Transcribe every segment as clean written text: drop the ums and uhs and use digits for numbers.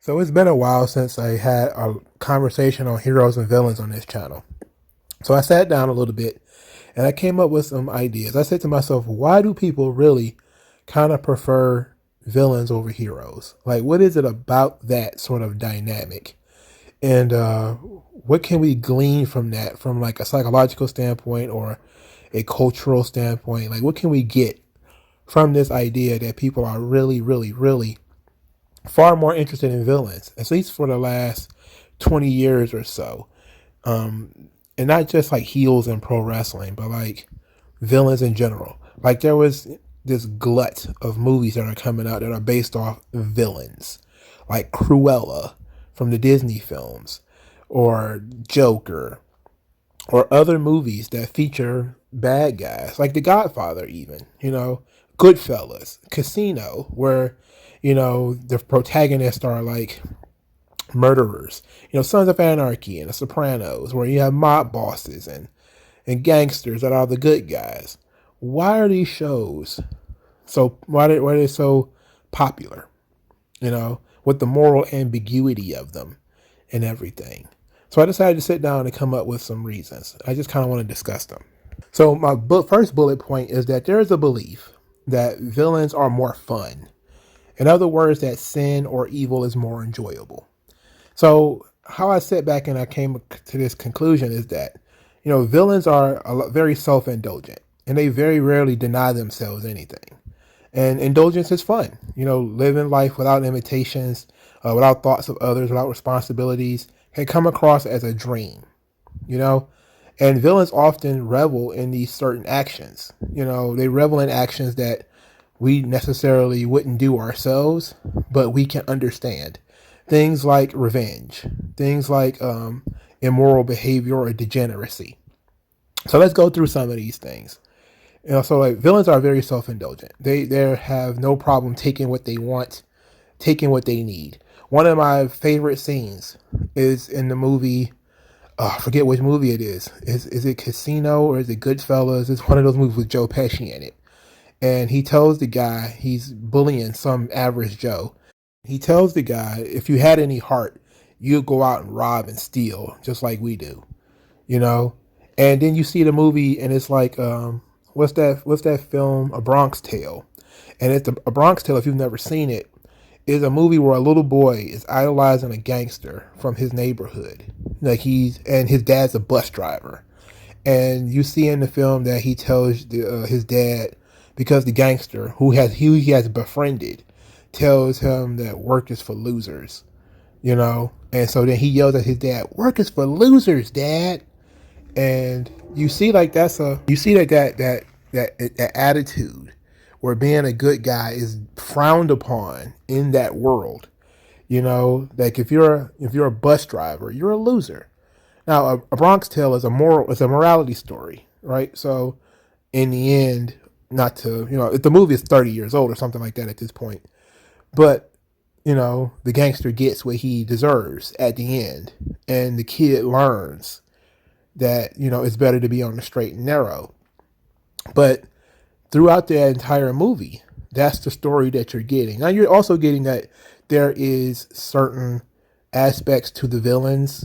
So it's been a while since I had a conversation on heroes and villains on this channel. So I sat down a little bit and I came up with some ideas. I said to myself, why do people really kind of prefer villains over heroes? Like, what is it about that sort of dynamic? And what can we glean from that from like a psychological standpoint or a cultural standpoint? Like, what can we get from this idea that people are really, really, really far more interested in villains, at least for the last 20 years or so. And not just like heels in pro wrestling, but like villains in general. Like there was this glut of movies that are coming out that are based off villains, like Cruella from the Disney films, or Joker, or other movies that feature bad guys, like The Godfather, even, Goodfellas, Casino, where, the protagonists are like murderers, Sons of Anarchy and The Sopranos, where you have mob bosses and gangsters that are the good guys. Why are these shows why are they so popular, with the moral ambiguity of them and everything? So I decided to sit down and come up with some reasons. I just kind of want to discuss them. So my first bullet point is that there is a belief that villains are more fun. In other words, that sin or evil is more enjoyable. So how I sat back and I came to this conclusion is that, villains are very self-indulgent and they very rarely deny themselves anything. And indulgence is fun, living life without limitations, without thoughts of others, without responsibilities can come across as a dream, you know? And villains often revel in these certain actions. They revel in actions that we necessarily wouldn't do ourselves, but we can understand. Things like revenge, things like immoral behavior or degeneracy. So let's go through some of these things. So like villains are very self-indulgent. They have no problem taking what they want, taking what they need. One of my favorite scenes is in the movie. I forget which movie it is. Is it Casino or is it Goodfellas? It's one of those movies with Joe Pesci in it. And he tells the guy, he's bullying some average Joe. He tells the guy, if you had any heart, you'd go out and rob and steal, just like we do, you know? And then you see the movie and it's like, what's that film? A Bronx Tale. And it's a Bronx Tale, if you've never seen it, is a movie where a little boy is idolizing a gangster from his neighborhood. Like and his dad's a bus driver. And you see in the film that he tells his dad, because the gangster who he has befriended tells him that work is for losers, And so then he yells at his dad, "Work is for losers, Dad." And you see like that attitude where being a good guy is frowned upon in that world. Like if you're a bus driver, you're a loser. Now a Bronx Tale is it's a morality story, right? So in the end, not to, if the movie is 30 years old or something like that at this point, but the gangster gets what he deserves at the end, and the kid learns that, it's better to be on the straight and narrow. But throughout the entire movie, that's the story that you're getting. Now you're also getting that there is certain aspects to the villains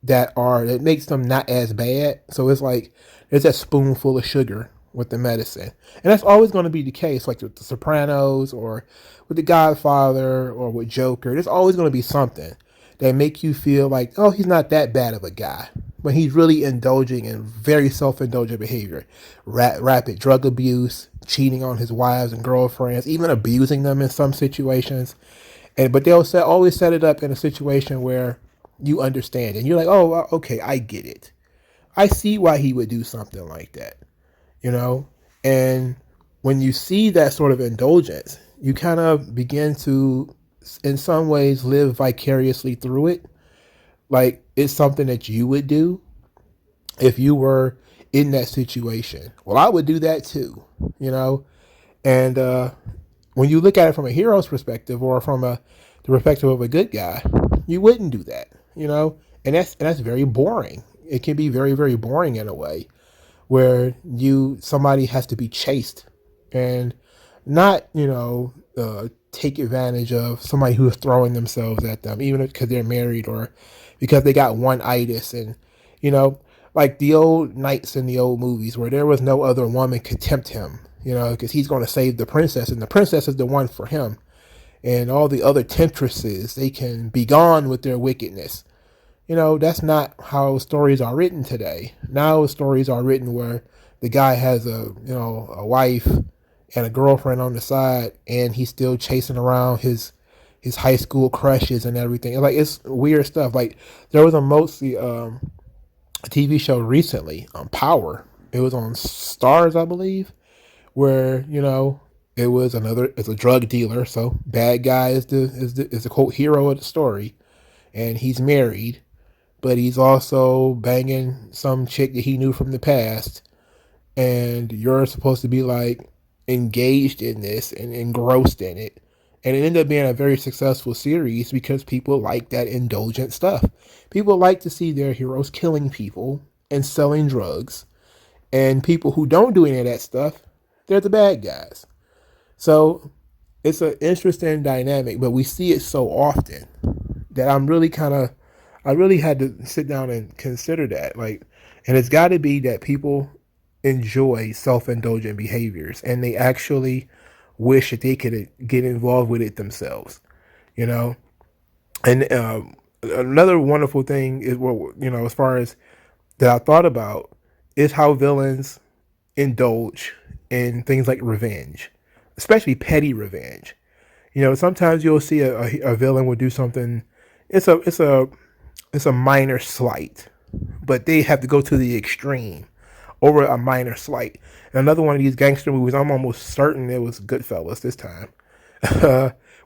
that makes them not as bad. So it's like there's that spoonful of sugar with the medicine. And that's always going to be the case, like with The Sopranos or with The Godfather or with Joker. There's always going to be something that make you feel like, oh, he's not that bad of a guy. But he's really indulging in very self-indulgent behavior. Rapid drug abuse, cheating on his wives and girlfriends, even abusing them in some situations. But they'll always set it up in a situation where you understand. And you're like, oh, okay, I get it. I see why he would do something like that. And when you see that sort of indulgence, you kind of begin to, in some ways, live vicariously through it. Like it's something that you would do if you were in that situation. Well, I would do that too, And when you look at it from a hero's perspective or from the perspective of a good guy, you wouldn't do that, And that's very boring. It can be very, very boring in a way, where somebody has to be chased and not, take advantage of somebody who's throwing themselves at them, even because they're married or because they got one itis. And, you know, like the old knights in the old movies where there was no other woman could tempt him, you know, because he's going to save the princess and the princess is the one for him. And all the other temptresses, they can be gone with their wickedness. You know, that's not how stories are written today. Now stories are written where the guy has a wife and a girlfriend on the side, and he's still chasing around his high school crushes and everything. Like, it's weird stuff. Like, there was a TV show recently on Power. It was on Stars, I believe, where, you know, it's a drug dealer. So bad guy is the quote hero of the story, and he's married, but he's also banging some chick that he knew from the past. And you're supposed to be like engaged in this and engrossed in it. And it ended up being a very successful series because people like that indulgent stuff. People like to see their heroes killing people and selling drugs. And people who don't do any of that stuff, they're the bad guys. So it's an interesting dynamic, but we see it so often that I really had to sit down and consider that. Like, and it's got to be that people enjoy self-indulgent behaviors and they actually wish that they could get involved with it themselves, you know. And another wonderful thing is, what, you know, as far as that I thought about, is how villains indulge in things like revenge, especially petty revenge. You know, sometimes you'll see a villain will do something. It's a minor slight, but they have to go to the extreme over a minor slight. And another one of these gangster movies, I'm almost certain it was Goodfellas this time,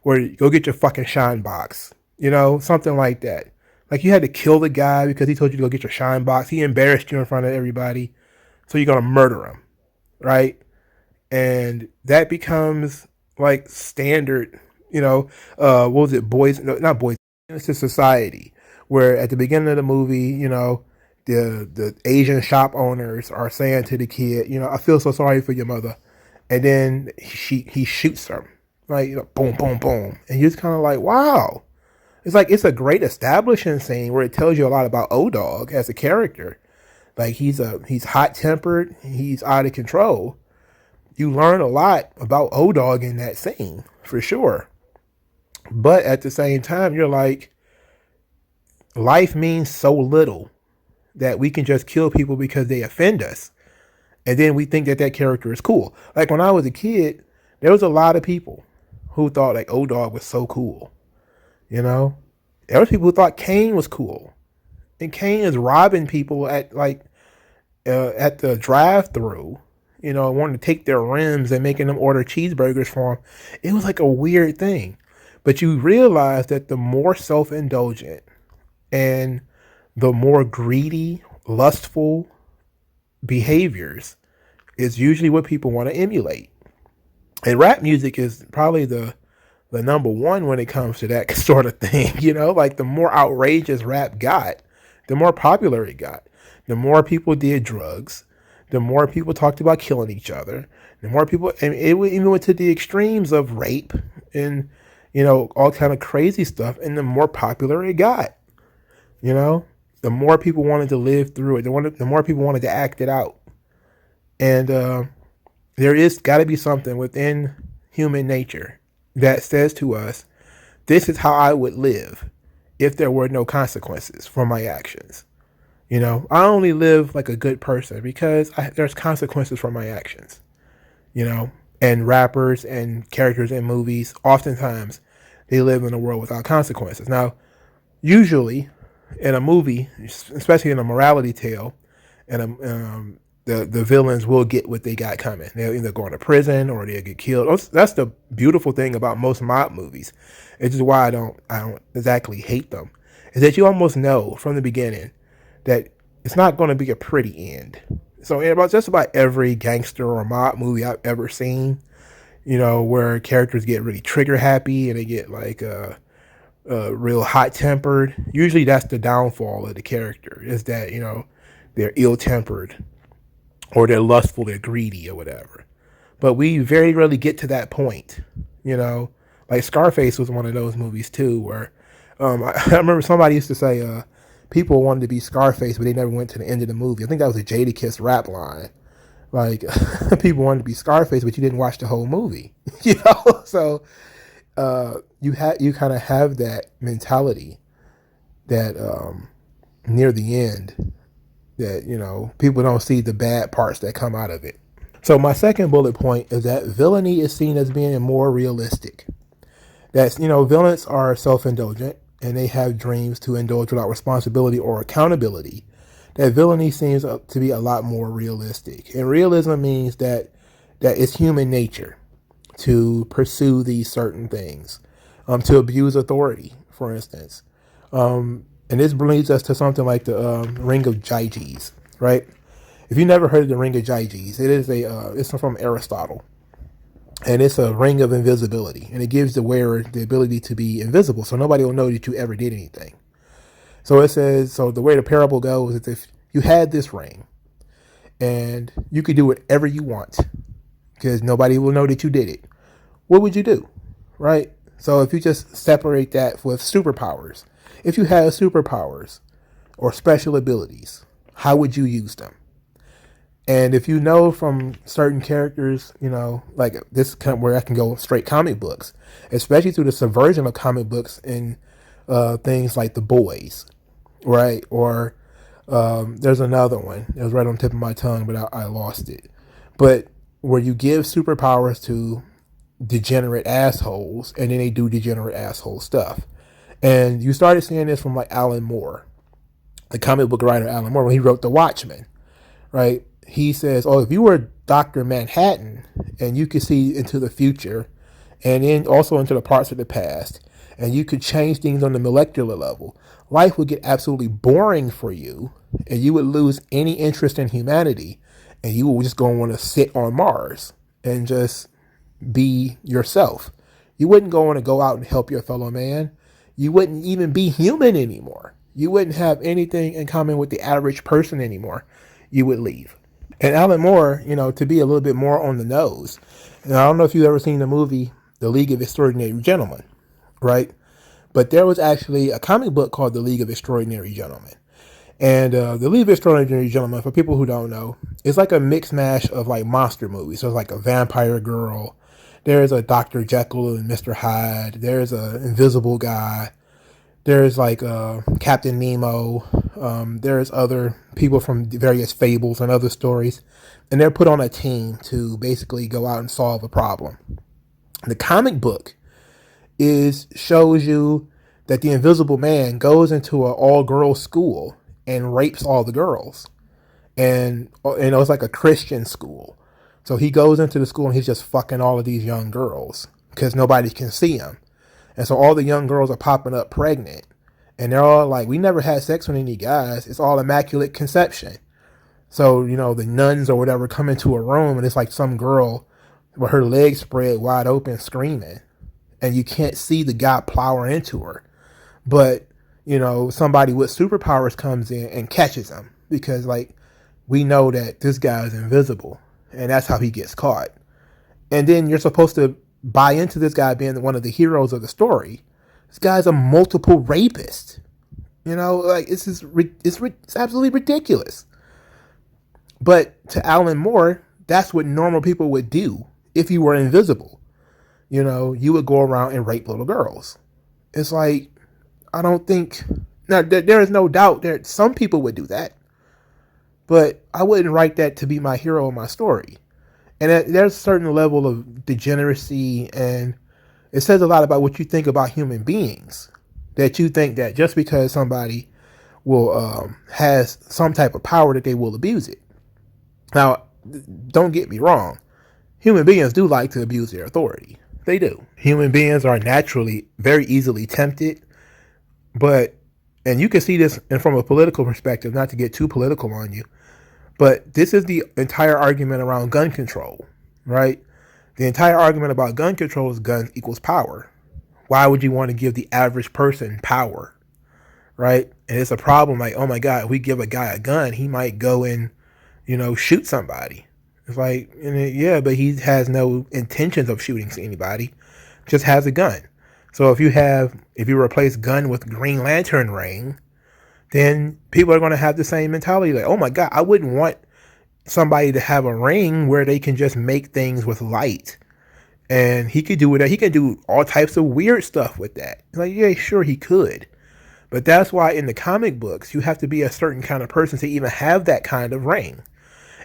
where you go get your fucking shine box, you know, something like that. Like, you had to kill the guy because he told you to go get your shine box. He embarrassed you in front of everybody, so you're gonna murder him, right? And that becomes like standard, you know. What was it, boys? No, not boys. It's a society where at the beginning of the movie, you know, the Asian shop owners are saying to the kid, you know, I feel so sorry for your mother, and then he shoots her, right? You know, boom, boom, boom, and you're just kind of like, wow. It's like, it's a great establishing scene where it tells you a lot about O-Dog as a character. Like, he's hot tempered, he's out of control. You learn a lot about O-Dog in that scene, for sure. But at the same time, you're like, life means so little that we can just kill people because they offend us. And then we think that that character is cool. Like, when I was a kid, there was a lot of people who thought like O-Dog was so cool. You know, there was people who thought Kane was cool, and Kane is robbing people at at the drive-through, you know, wanting to take their rims and making them order cheeseburgers for him. It was like a weird thing, but you realize that the more self-indulgent and the more greedy, lustful behaviors is usually what people want to emulate. And rap music is probably the number one when it comes to that sort of thing. You know, like, the more outrageous rap got, the more popular it got. The more people did drugs, the more people talked about killing each other, the more people, and it even went to the extremes of rape and, you know, all kind of crazy stuff. And the more popular it got, you know, the more people wanted to live through it. The more people wanted to act it out. And there is got to be something within human nature that says to us, this is how I would live if there were no consequences for my actions. You know, I only live like a good person because there's consequences for my actions. You know, and rappers and characters in movies, oftentimes, they live in a world without consequences. Now, usually, in a movie, especially in a morality tale, and the villains will get what they got coming. They'll either go into prison or they'll get killed. That's the beautiful thing about most mob movies. It's just why I don't exactly hate them. Is that you almost know from the beginning that it's not going to be a pretty end. So about just about every gangster or mob movie I've ever seen, you know, where characters get really trigger happy and they get like real hot tempered. Usually that's the downfall of the character, is that, you know, they're ill tempered or they're lustful, they're greedy or whatever. But we very rarely get to that point, you know. Like Scarface was one of those movies too, where I remember somebody used to say people wanted to be Scarface, but they never went to the end of the movie. I think that was a Jadakiss rap line. Like people wanted to be Scarface, but you didn't watch the whole movie. So you kind of have that mentality that near the end that people don't see the bad parts that come out of it. So my second bullet point is that villainy is seen as being more realistic. That's villains are self-indulgent and they have dreams to indulge without responsibility or accountability. That villainy seems to be a lot more realistic, and realism means that it's human nature to pursue these certain things, to abuse authority, for instance. And this leads us to something like the Ring of Gyges, right? If you never heard of the Ring of Gyges, it's from Aristotle, and it's a ring of invisibility, and it gives the wearer the ability to be invisible, so nobody will know that you ever did anything. So it says, so the way the parable goes is if you had this ring, and you could do whatever you want, because nobody will know that you did it, what would you do, right? So if you just separate that with superpowers, if you had superpowers or special abilities, how would you use them? And if you know from certain characters, like this kind of where I can go straight comic books, especially through the subversion of comic books in things like The Boys, right? Or there's another one. It was right on the tip of my tongue, but I lost it. But where you give superpowers to degenerate assholes, and then they do degenerate asshole stuff. And you started seeing this from like Alan Moore, the comic book writer Alan Moore, when he wrote The Watchmen, right? He says, oh, if you were Dr. Manhattan and you could see into the future and then also into the parts of the past, and you could change things on the molecular level, life would get absolutely boring for you, and you would lose any interest in humanity, and you would just go and want to sit on Mars and just be yourself. You wouldn't want to go out and help your fellow man. You wouldn't even be human anymore. You wouldn't have anything in common with the average person anymore. You would leave. And Alan Moore, to be a little bit more on the nose, and I don't know if you've ever seen the movie The League of Extraordinary Gentlemen, right? But there was actually a comic book called The League of Extraordinary Gentlemen. And The League of Extraordinary Gentlemen, for people who don't know, it's like a mix mash of like monster movies. So it's like a vampire girl. There's a Dr. Jekyll and Mr. Hyde. There's an invisible guy. There's like Captain Nemo. There's other people from various fables and other stories. And they're put on a team to basically go out and solve a problem. The comic book shows you that the Invisible Man goes into an all-girls school and rapes all the girls. And it's like a Christian school. So he goes into the school and he's just fucking all of these young girls because nobody can see him. And so all the young girls are popping up pregnant. And they're all like, we never had sex with any guys. It's all immaculate conception. So, the nuns or whatever come into a room and it's like some girl with her legs spread wide open screaming. And you can't see the guy plow into her. But, somebody with superpowers comes in and catches him. Because, we know that this guy is invisible. And that's how he gets caught. And then you're supposed to buy into this guy being one of the heroes of the story. This guy's a multiple rapist. It's absolutely ridiculous. But to Alan Moore, that's what normal people would do if you were invisible. You would go around and rape little girls. It's like, I don't think, now there is no doubt that some people would do that. But I wouldn't write that to be my hero of my story. And there's a certain level of degeneracy, and it says a lot about what you think about human beings. That you think that just because somebody has some type of power that they will abuse it. Now, don't get me wrong. Human beings do like to abuse their authority. They do. Human beings are naturally very easily tempted. And you can see this from a political perspective, not to get too political on you. But this is the entire argument around gun control, right? The entire argument about gun control is guns equals power. Why would you want to give the average person power, right? And it's a problem like, oh my God, if we give a guy a gun, he might go and, shoot somebody. It's like, yeah, but he has no intentions of shooting anybody. just has a gun. So if you replace gun with Green Lantern ring, then people are going to have the same mentality. Like, oh my God, I wouldn't want somebody to have a ring where they can just make things with light. And he could do it. He can do all types of weird stuff with that. Like, yeah, sure, he could. But that's why in the comic books, you have to be a certain kind of person to even have that kind of ring.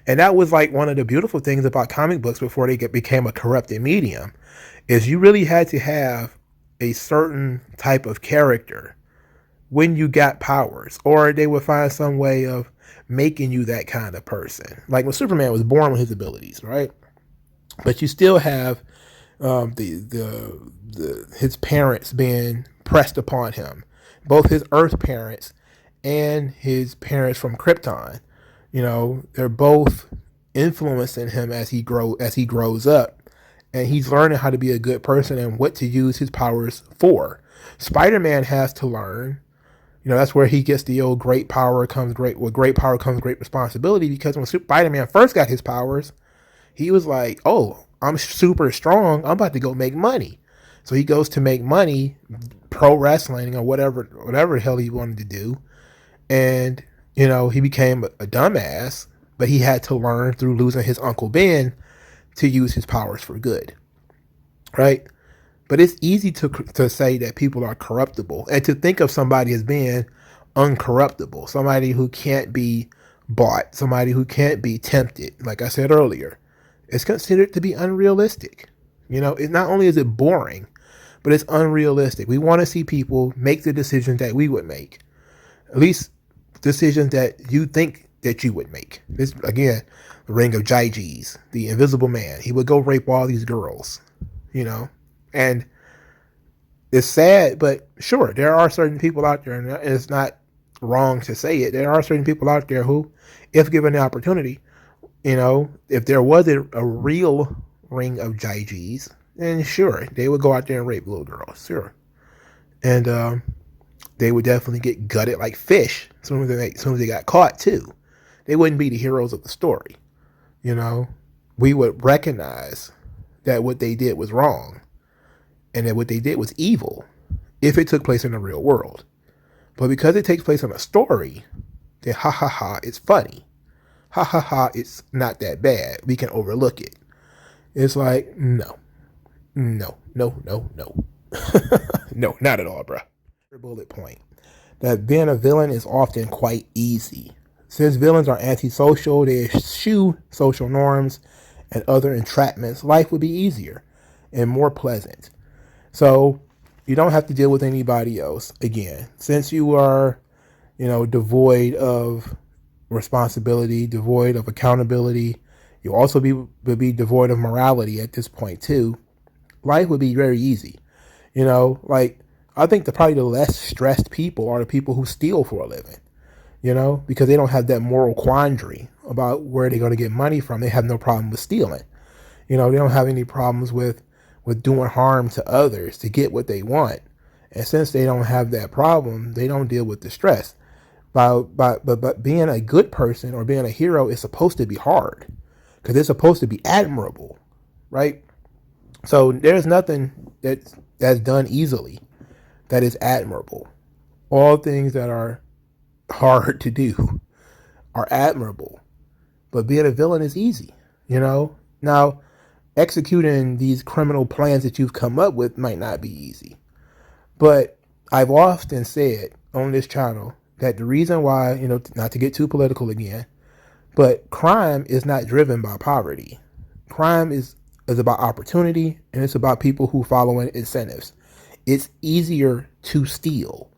And that was like one of the beautiful things about comic books before they became a corrupted medium, is you really had to have a certain type of character when you got powers, or they would find some way of making you that kind of person. Like when Superman was born with his abilities, right? But you still have his parents being pressed upon him, both his Earth parents and his parents from Krypton. You know, they're both influencing him as he grows up, and he's learning how to be a good person and what to use his powers for. Spider-Man has to learn. You know, that's where he gets the old great power comes great responsibility, because when Spider-Man first got his powers, he was like, oh, I'm super strong. I'm about to go make money. So he goes to make money, pro wrestling or whatever the hell he wanted to do. And, you know, he became a dumbass, but he had to learn through losing his Uncle Ben to use his powers for good. Right? But it's easy to say that people are corruptible and to think of somebody as being uncorruptible, somebody who can't be bought, somebody who can't be tempted. Like I said earlier, it's considered to be unrealistic. You know, it not only is it boring, but it's unrealistic. We want to see people make the decisions that we would make, at least decisions that you think that you would make. This, again, the Ring of Gyges, the Invisible Man. He would go rape all these girls, you know. And it's sad, but sure, there are certain people out there, and it's not wrong to say it. There are certain people out there who, if given the opportunity, you know, if there was a real Ring of Gyges, then sure, they would go out there and rape little girls, sure. And they would definitely get gutted like fish as soon as they got caught, too. They wouldn't be the heroes of the story, you know. We would recognize that what they did was wrong, and that what they did was evil if it took place in the real world. But because it takes place in a story, then ha ha ha, it's funny. Ha ha ha, it's not that bad. We can overlook it. It's like, no. No, not at all, bro. Bullet point. That being a villain is often quite easy. Since villains are antisocial, they eschew social norms and other entrapments, life would be easier and more pleasant. So you don't have to deal with anybody else. Again, since you are, you know, devoid of responsibility, devoid of accountability, you'll also be devoid of morality at this point too. Life would be very easy. You know, like I think probably the less stressed people are the people who steal for a living. You know, because they don't have that moral quandary about where they're going to get money from. They have no problem with stealing. You know, they don't have any problems with doing harm to others to get what they want. And since they don't have that problem, they don't deal with the stress. But being a good person or being a hero is supposed to be hard, because it's supposed to be admirable, right? So there's nothing that's done easily that is admirable. All things that are hard to do are admirable. But being a villain is easy, you know? Now, executing these criminal plans that you've come up with might not be easy. But I've often said on this channel that the reason why, you know, not to get too political again, but crime is not driven by poverty. Crime is about opportunity, and it's about people who follow incentives. It's easier to steal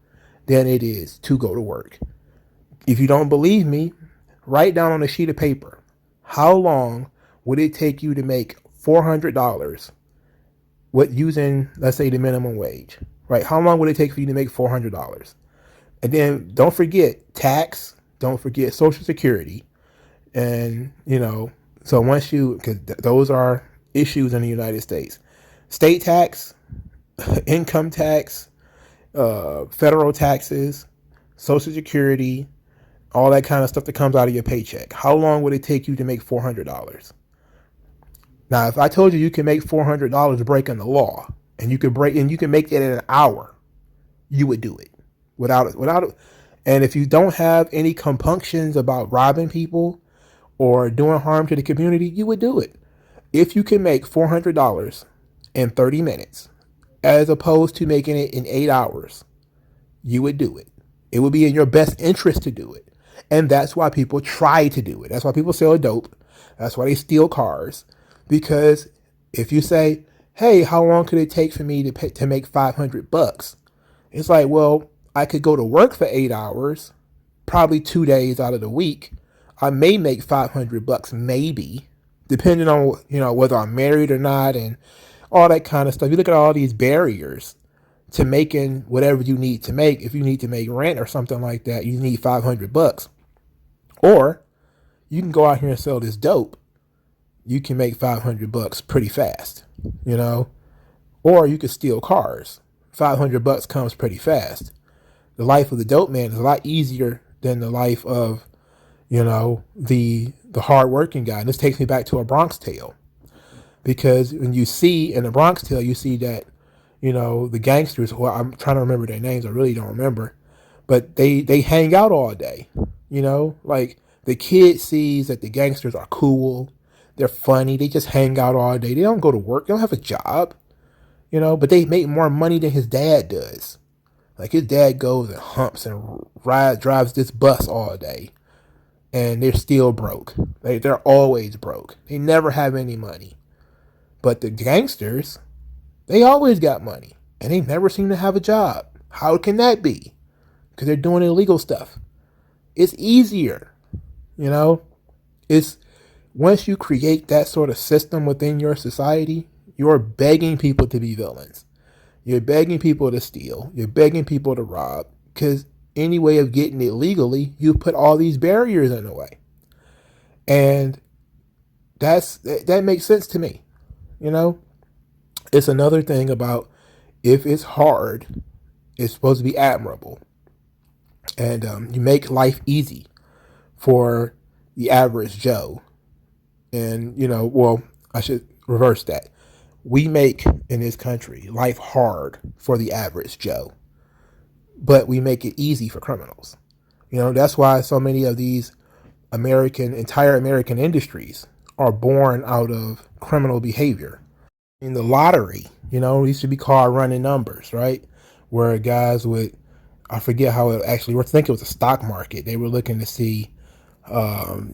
than it is to go to work. If you don't believe me, write down on a sheet of paper, how long would it take you to make $400 using, let's say, the minimum wage, right? How long would it take for you to make $400? And then don't forget tax, don't forget Social Security. And, you know, so once because those are issues in the United States. State tax, income tax, federal taxes, Social Security, all that kind of stuff that comes out of your paycheck. How long would it take you to make $400? Now, if I told you can make $400 breaking the law, and you can make it in an hour, you would do it without it. And if you don't have any compunctions about robbing people or doing harm to the community, you would do it. If you can make $400 in 30 minutes, as opposed to making it in 8 hours, you would do it. It would be in your best interest to do it. And that's why people try to do it. That's why people sell dope. That's why they steal cars. Because if you say, hey, how long could it take for me to make $500? It's like, well, I could go to work for 8 hours, probably 2 days out of the week. I may make $500, maybe, depending on, whether I'm married or not and all that kind of stuff. You look at all these barriers to making whatever you need to make. If you need to make rent or something like that, you need $500. Or you can go out here and sell this dope. You can make $500 pretty fast, Or you could steal cars. $500 comes pretty fast. The life of the dope man is a lot easier than the life of, the hardworking guy. And this takes me back to A Bronx Tale, because when you see in A Bronx Tale, you see that, the gangsters. Well, I'm trying to remember their names. I really don't remember, but they hang out all day. Like the kid sees that the gangsters are cool. They're funny. They just hang out all day. They don't go to work. They don't have a job. But they make more money than his dad does. Like his dad goes and humps and drives this bus all day, and they're still broke. They're always broke. They never have any money. But the gangsters, they always got money, and they never seem to have a job. How can that be? Because they're doing illegal stuff. It's easier, It's once you create that sort of system within your society, you're begging people to be villains. You're begging people to steal. You're begging people to rob. Because any way of getting it legally, you put all these barriers in the way. And that makes sense to me. It's another thing about, if it's hard, it's supposed to be admirable. And you make life easy for the average Joe. And, I should reverse that. We make, in this country, life hard for the average Joe, but we make it easy for criminals. That's why so many of these entire American industries are born out of criminal behavior. In the lottery, it used to be called running numbers, right? Where guys would, I forget how it actually worked. I think it was a stock market. They were looking to see,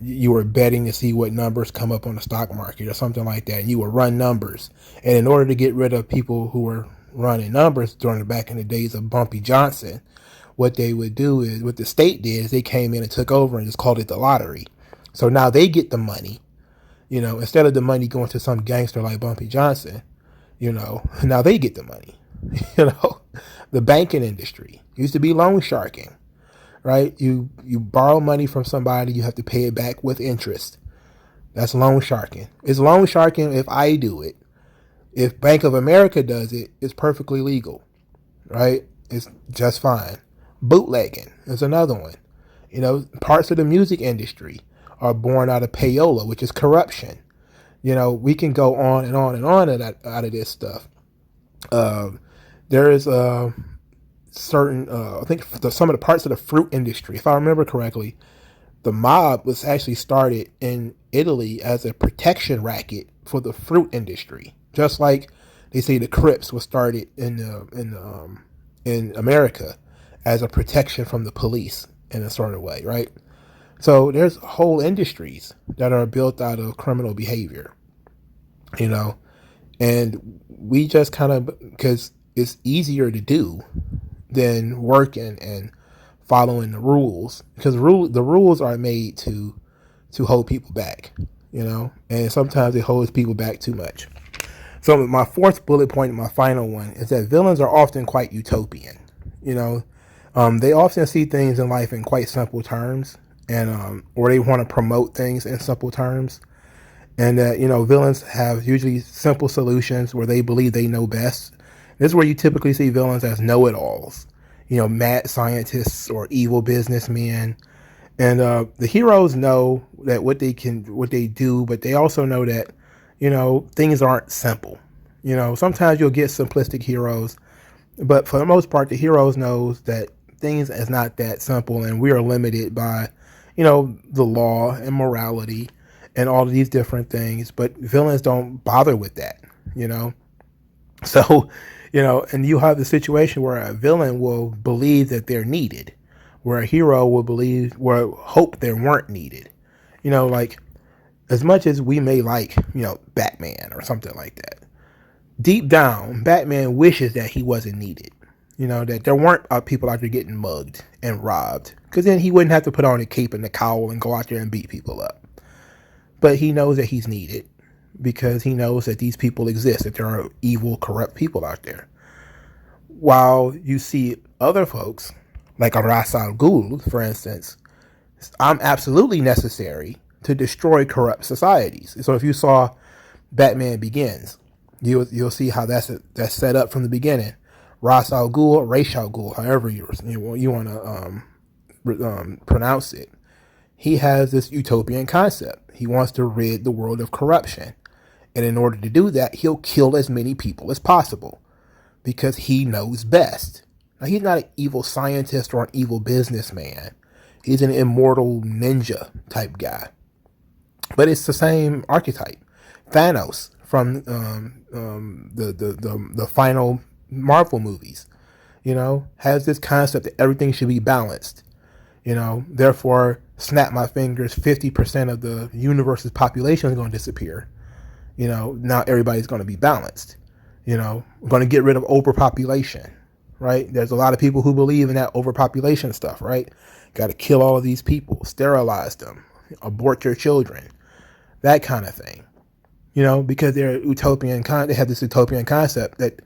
you were betting to see what numbers come up on the stock market or something like that. And you would run numbers. And in order to get rid of people who were running numbers back in the days of Bumpy Johnson, what they would do is, what the state did is they came in and took over and just called it the lottery. So now they get the money, instead of the money going to some gangster like Bumpy Johnson, now they get the money. The banking industry used to be loan sharking. Right? You borrow money from somebody, you have to pay it back with interest. That's loan sharking. It's loan sharking if I do it. If Bank of America does it, it's perfectly legal. Right? It's just fine. Bootlegging is another one. Parts of the music industry are born out of payola, which is corruption. We can go on and on and on out of this stuff. There is certain, I think some of the parts of the fruit industry, if I remember correctly, the mob was actually started in Italy as a protection racket for the fruit industry. Just like they say the Crips was started in America as a protection from the police in a sort of way, right? So there's whole industries that are built out of criminal behavior, and we just kind of, because it's easier to do than working and following the rules, because the rules are made to hold people back, and sometimes it holds people back too much. So my fourth bullet point, and my final one, is that villains are often quite utopian. They often see things in life in quite simple terms, and or they want to promote things in simple terms, and that villains have usually simple solutions where they believe they know best. This is where you typically see villains as know-it-alls, mad scientists or evil businessmen. And the heroes know that what they do, but they also know that, things aren't simple. Sometimes you'll get simplistic heroes, but for the most part, the heroes knows that things is not that simple, and we are limited by, the law and morality and all of these different things. But villains don't bother with that, you know. So, and you have the situation where a villain will believe that they're needed, where a hero will hope they weren't needed. Like as much as we may like, Batman or something like that, deep down, Batman wishes that he wasn't needed. That there weren't people out there getting mugged and robbed, because then he wouldn't have to put on a cape and a cowl and go out there and beat people up. But he knows that he's needed because he knows that these people exist, that there are evil, corrupt people out there. While you see other folks, like a Ra's al Ghul, for instance, I'm absolutely necessary to destroy corrupt societies. So if you saw Batman Begins, you'll see how that's set up from the beginning. Ra's al Ghul, Ra's al Ghul, however you want to pronounce it. He has this utopian concept. He wants to rid the world of corruption. And in order to do that, he'll kill as many people as possible because he knows best. Now, he's not an evil scientist or an evil businessman. He's an immortal ninja type guy. But it's the same archetype. Thanos from the final Marvel movies, has this concept that everything should be balanced. Therefore, snap my fingers, 50% of the universe's population is going to disappear. Now everybody's going to be balanced. We're going to get rid of overpopulation, right? There's a lot of people who believe in that overpopulation stuff, right? Got to kill all of these people, sterilize them, abort your children, that kind of thing. Because they have this utopian concept that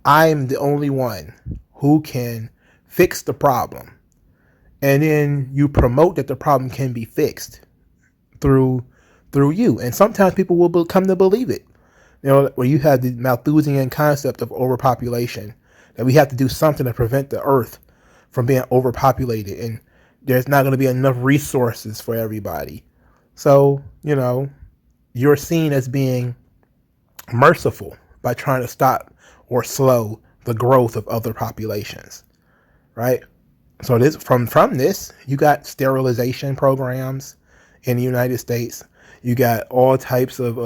I'm the only one who can fix the problem. And then you promote that the problem can be fixed through you. And sometimes people will come to believe it. Where you have the Malthusian concept of overpopulation, that we have to do something to prevent the earth from being overpopulated, and there's not going to be enough resources for everybody. So, you're seen as being merciful by trying to stop or slow the growth of other populations, right? So this from this, you got sterilization programs in the United States. You got all types of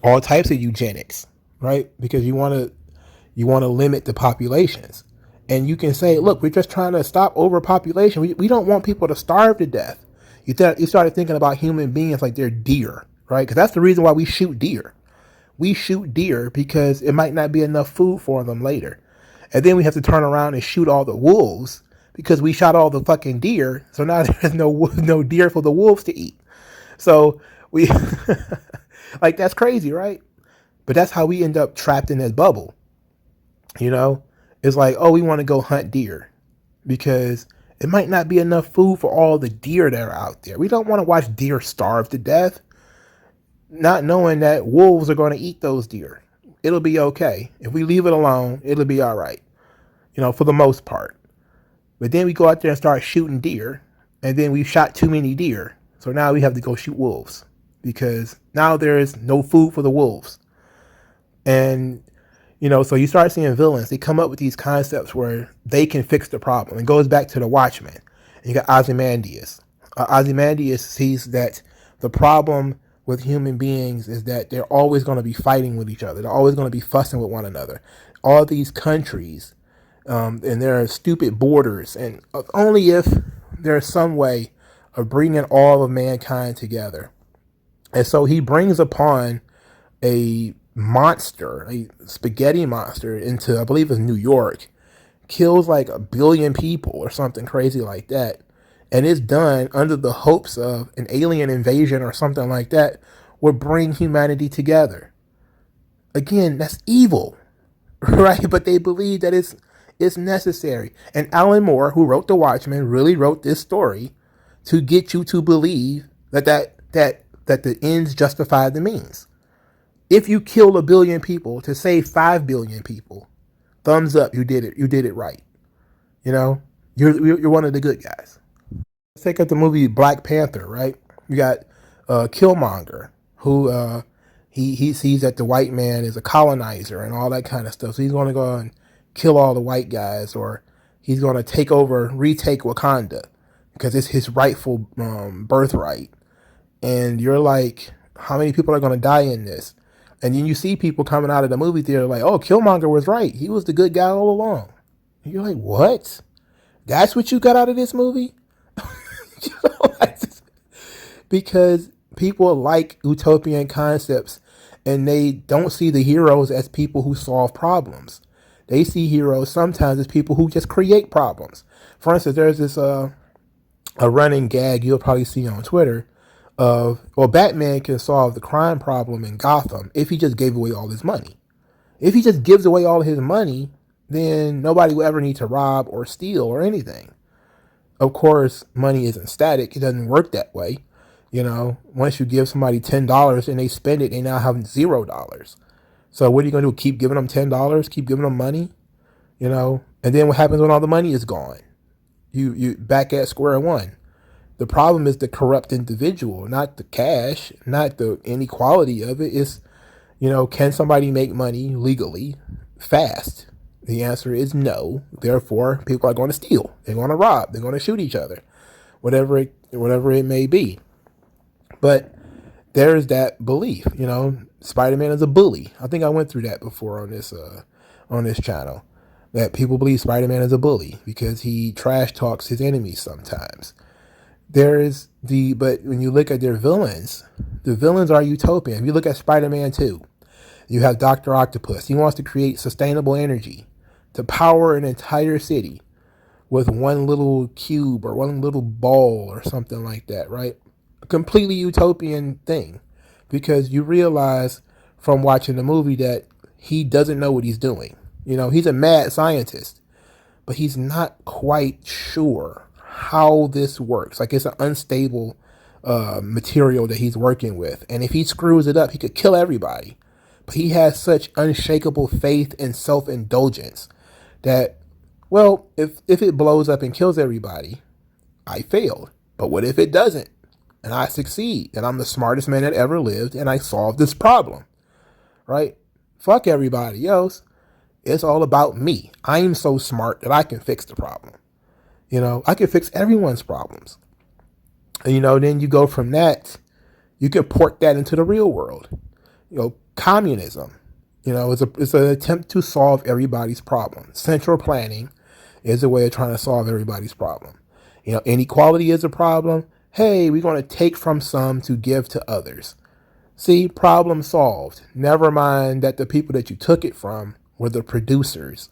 eugenics, right? Because you want to limit the populations, and you can say, look, we're just trying to stop overpopulation. We don't want people to starve to death. You started thinking about human beings like they're deer, right? Because that's the reason why we shoot deer. We shoot deer because it might not be enough food for them later. And then we have to turn around and shoot all the wolves because we shot all the fucking deer. So now there's no deer for the wolves to eat. So we, like, that's crazy, right? But that's how we end up trapped in this bubble. It's like, oh, we want to go hunt deer because it might not be enough food for all the deer that are out there. We don't want to watch deer starve to death, not knowing that wolves are going to eat those deer. It'll be okay. If we leave it alone, it'll be all right, for the most part. But then we go out there and start shooting deer, and then we've shot too many deer. So now we have to go shoot wolves because now there is no food for the wolves. And, so you start seeing villains. They come up with these concepts where they can fix the problem. It goes back to the Watchmen. And you got Ozymandias. Ozymandias sees that the problem with human beings is that they're always going to be fighting with each other. They're always going to be fussing with one another. All these countries, and there are stupid borders. And only if there's some way of bringing all of mankind together. And so he brings upon a monster, a spaghetti monster, into, I believe it's New York, kills like 1 billion people or something crazy like that. And it's done under the hopes of an alien invasion or something like that would bring humanity together. Again, that's evil, right? But they believe that it's necessary. And Alan Moore, who wrote The Watchmen, really wrote this story to get you to believe that the ends justify the means. If you kill 1 billion people to save 5 billion people, thumbs up, you did it. You did it right. You're one of the good guys. Let's take up the movie Black Panther, right? You got Killmonger, who he sees that the white man is a colonizer and all that kind of stuff. So he's going to go and kill all the white guys, or he's going to retake Wakanda because it's his rightful birthright. And you're like, how many people are going to die in this? And then you see people coming out of the movie theater like, oh, Killmonger was right. He was the good guy all along. And you're like, what? That's what you got out of this movie? You know, because people like utopian concepts and they don't see the heroes as people who solve problems. They see heroes sometimes as people who just create problems. For instance, there's this a running gag you'll probably see on Twitter of, well, Batman can solve the crime problem in Gotham if he just gave away all his money. If he just gives away all his money, then nobody will ever need to rob or steal or anything. Of course, money isn't static. It doesn't work that way. You know, once you give somebody $10 and they spend it, they now have $0. So what are you going to do? Keep giving them $10? Keep giving them money? You know, and then what happens when all the money is gone? You back at square one. The problem is the corrupt individual, not the cash, not the inequality of it. It's, you know, can somebody make money legally fast? The answer is no. Therefore, people are going to steal. They're going to rob. They're going to shoot each other, whatever it may be. But there's that belief, you know, Spider-Man is a bully. I think I went through that before on this channel, that people believe Spider-Man is a bully because he trash talks his enemies sometimes. But when you look at their villains, the villains are utopian. If you look at Spider-Man 2, you have Dr. Octopus. He wants to create sustainable energy to power an entire city with one little cube or one little ball or something like that, right? A completely utopian thing, because you realize from watching the movie that he doesn't know what he's doing. You know, he's a mad scientist, but he's not quite sure how this works. Like, it's an unstable material that he's working with. And if he screws it up, he could kill everybody. But he has such unshakable faith and self-indulgence that, well, if it blows up and kills everybody, I failed. But what if it doesn't? And I succeed, and I'm the smartest man that ever lived, and I solved this problem, right? Fuck everybody else. It's all about me. I'm so smart that I can fix the problem. You know, I can fix everyone's problems. And, you know, then you go from that, you can port that into the real world. You know, communism, you know, it's an attempt to solve everybody's problem. Central planning is a way of trying to solve everybody's problem. You know, inequality is a problem. Hey, we're going to take from some to give to others. See, problem solved. Never mind that the people that you took it from were the producers.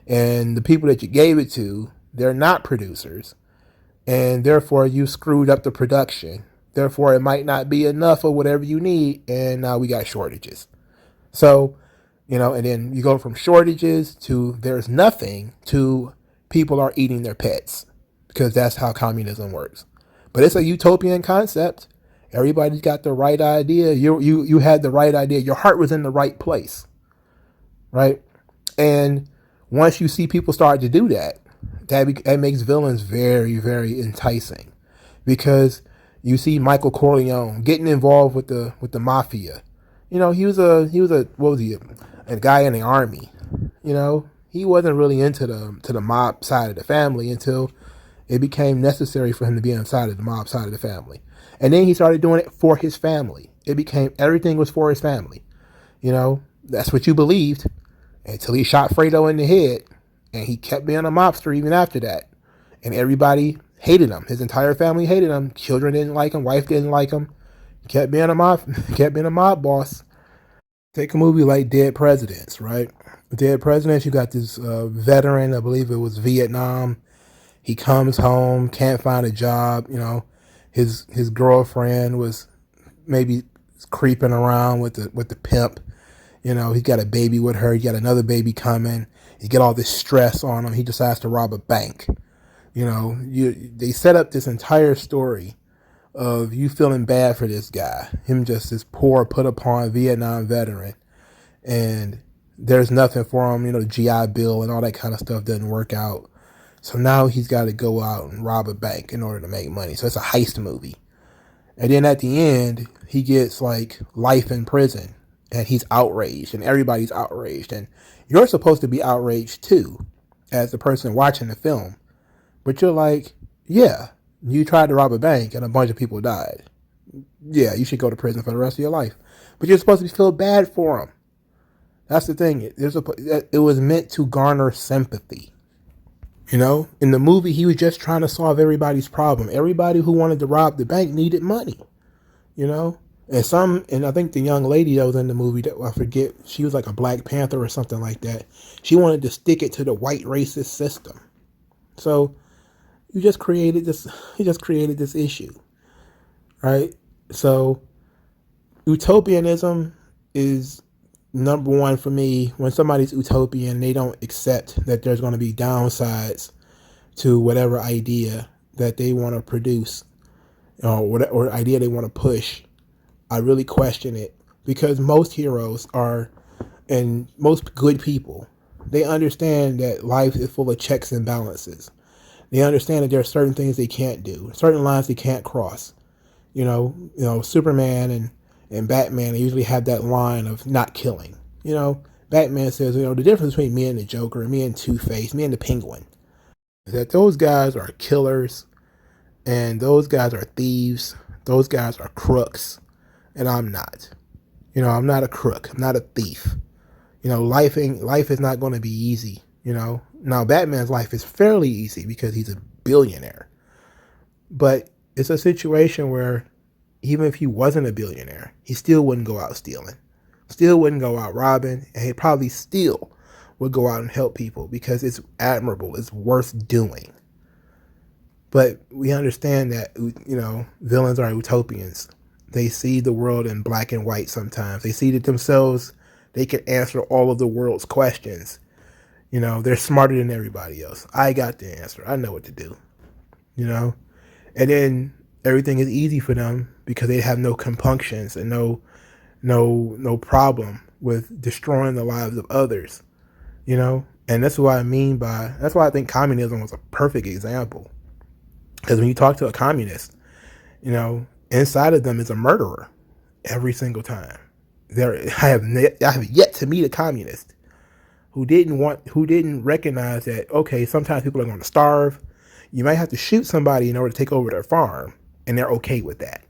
And the people that you gave it to, they're not producers. And therefore, you screwed up the production. Therefore, it might not be enough of whatever you need. And now we got shortages. So, you know, and then you go from shortages to there's nothing to people are eating their pets, because that's how communism works. But it's a utopian concept. Everybody's got the right idea. You had the right idea. Your heart was in the right place, right? And once you see people start to do that, that makes villains very, very enticing, because you see Michael Corleone getting involved with the mafia. You know, he was a what was he? A guy in the army. You know, he wasn't really into the mob side of the family until it became necessary for him to be inside of the mob side of the family. And then he started doing it for his family. It became, everything was for his family. You know, that's what you believed until he shot Fredo in the head. And he kept being a mobster even after that. And everybody hated him. His entire family hated him. Children didn't like him. Wife didn't like him. He kept being a mob boss. Take a movie like Dead Presidents, right? Dead Presidents, you got this veteran, I believe it was Vietnam. He comes home, can't find a job. You know, his girlfriend was maybe creeping around with the pimp. You know, he got a baby with her. He got another baby coming. He get all this stress on him. He decides to rob a bank. You know, they set up this entire story of you feeling bad for this guy. Him just this poor, put upon Vietnam veteran. And there's nothing for him. You know, the GI Bill and all that kind of stuff doesn't work out. So now he's got to go out and rob a bank in order to make money. So it's a heist movie. And then at the end, he gets like life in prison. and he's outraged, and everybody's outraged, and you're supposed to be outraged too, as the person watching the film. But you're like, yeah, you tried to rob a bank and a bunch of people died. Yeah, you should go to prison for the rest of your life. But you're supposed to feel bad for him. That's the thing. It was meant to garner sympathy. You know, in the movie, he was just trying to solve everybody's problem. Everybody who wanted to rob the bank needed money. You know, and I think the young lady that was in the movie, that I forget, she was like a Black Panther or something like that. She wanted to stick it to the white racist system. So you just created this issue, right? So utopianism is number one for me. When somebody's utopian, they don't accept that there's going to be downsides to whatever idea that they want to produce, or idea they want to push. I really question it, because most heroes are, and most good people, they understand that life is full of checks and balances. They understand that there are certain things they can't do, certain lines they can't cross. Superman and Batman, they usually have that line of not killing. Batman says, the difference between me and the Joker, and me and Two-Face, me and the Penguin, is that those guys are killers, and those guys are thieves, those guys are crooks, and I'm not. I'm not a crook, I'm not a thief. Life is not going to be easy. Now Batman's life is fairly easy because he's a billionaire, but it's a situation where even if he wasn't a billionaire, he still wouldn't go out stealing, still wouldn't go out robbing, and he probably still would go out and help people because it's admirable, it's worth doing. But we understand that, villains are utopians. They see the world in black and white sometimes. They see that themselves, they can answer all of the world's questions. They're smarter than everybody else. I got the answer. I know what to do. And then everything is easy for them because they have no compunctions and no problem with destroying the lives of others. And that's what I mean by, that's why I think communism was a perfect example. Because when you talk to a communist, inside of them is a murderer every single time. I have yet to meet a communist who didn't recognize that, okay, sometimes people are going to starve. You might have to shoot somebody in order to take over their farm, and they're okay with that,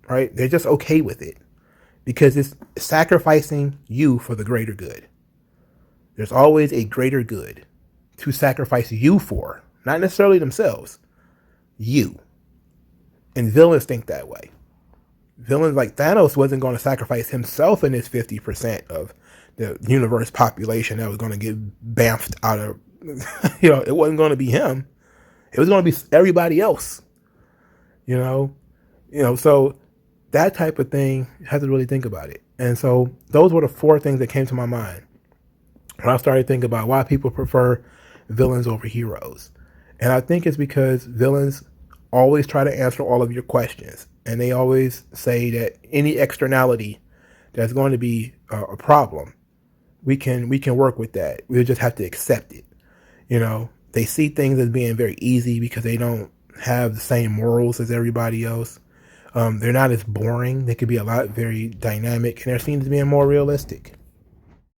right? They're just okay with it because it's sacrificing you for the greater good. There's always a greater good to sacrifice you for, not necessarily themselves, you. And villains think that way. Villains like Thanos wasn't going to sacrifice himself and his 50% of the universe population that was going to get bamfed out of, it wasn't going to be him. It was going to be everybody else, so that type of thing, you have to really think about it. And so those were the four things that came to my mind when I started thinking about why people prefer villains over heroes. And I think it's because villains always try to answer all of your questions. And they always say that any externality that's going to be a problem, we can work with that. We'll just have to accept it. They see things as being very easy because they don't have the same morals as everybody else. They're not as boring. They could be a lot very dynamic, and they're seen as being more realistic.